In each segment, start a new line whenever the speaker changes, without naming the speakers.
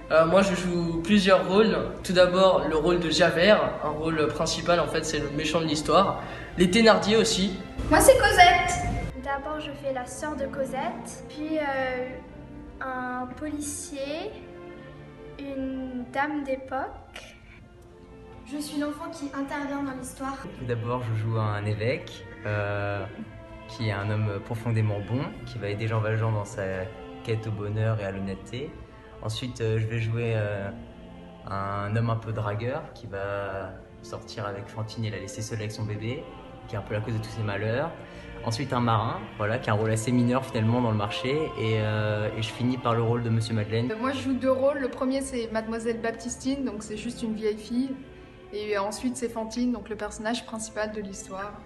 Moi je joue plusieurs rôles. Tout d'abord le rôle de Javert, un rôle principal en fait c'est le méchant de l'histoire. Les Thénardier aussi.
Moi, c'est Cosette. D'abord, je fais la sœur de Cosette, puis un policier, une dame d'époque. Je suis l'enfant qui intervient dans l'histoire.
Tout d'abord, je joue un évêque qui est un homme profondément bon, qui va aider Jean Valjean dans sa quête au bonheur et à l'honnêteté. Ensuite, je vais jouer un homme un peu dragueur qui va sortir avec Fantine et la laisser seule avec son bébé, qui est un peu la cause de tous ses malheurs. Ensuite, un marin, voilà, qui a un rôle assez mineur finalement dans le marché. Et je finis par le rôle de Monsieur Madeleine.
Moi, je joue deux rôles. Le premier, c'est Mademoiselle Baptistine, donc c'est juste une vieille fille. Et ensuite, c'est Fantine, donc le personnage principal de l'histoire.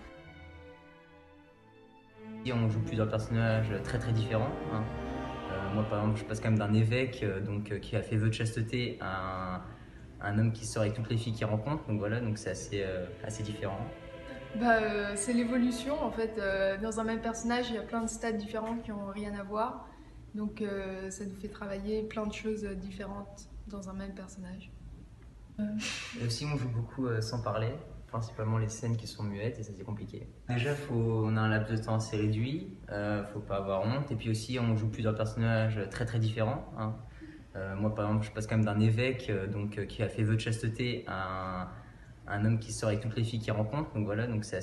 Et on joue plusieurs personnages très très différents, hein. Moi, par exemple, je passe quand même d'un évêque qui a fait vœu de chasteté à un homme qui sort avec toutes les filles qu'il rencontre. Donc voilà, donc c'est assez différent.
C'est l'évolution en fait. Dans un même personnage, il y a plein de stades différents qui n'ont rien à voir. Donc ça nous fait travailler plein de choses différentes dans un même personnage.
Et aussi, on joue beaucoup sans parler, principalement les scènes qui sont muettes, et ça c'est compliqué. Déjà, on a un laps de temps assez réduit, faut pas avoir honte. Et puis aussi, on joue plusieurs personnages très très différents, hein. Moi, par exemple, je passe quand même d'un évêque qui a fait vœu de chasteté à un homme qui sort avec toutes les filles qu'il rencontre. Donc voilà, donc c'est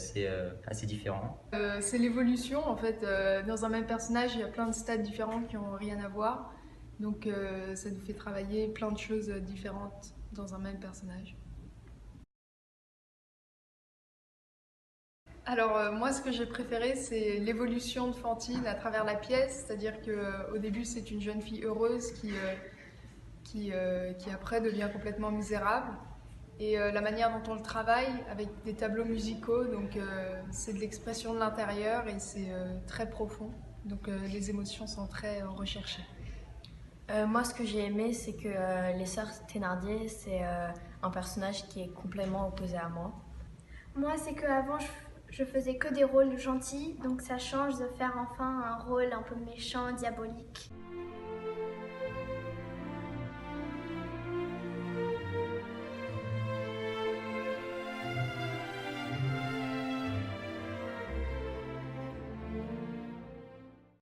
assez différent.
C'est l'évolution en fait. Dans un même personnage, il y a plein de stades différents qui n'ont rien à voir. Donc ça nous fait travailler plein de choses différentes dans un même personnage. Alors moi, ce que j'ai préféré, c'est l'évolution de Fantine à travers la pièce. C'est-à-dire qu'au début, c'est une jeune fille heureuse qui après devient complètement misérable. Et la manière dont on le travaille avec des tableaux musicaux, donc c'est de l'expression de l'intérieur et c'est très profond. Donc les émotions sont très recherchées.
Moi, ce que j'ai aimé, c'est que les sœurs Thénardier, c'est un personnage qui est complètement opposé à moi.
Moi, c'est qu'avant, je faisais que des rôles gentils, donc ça change de faire enfin un rôle un peu méchant, diabolique.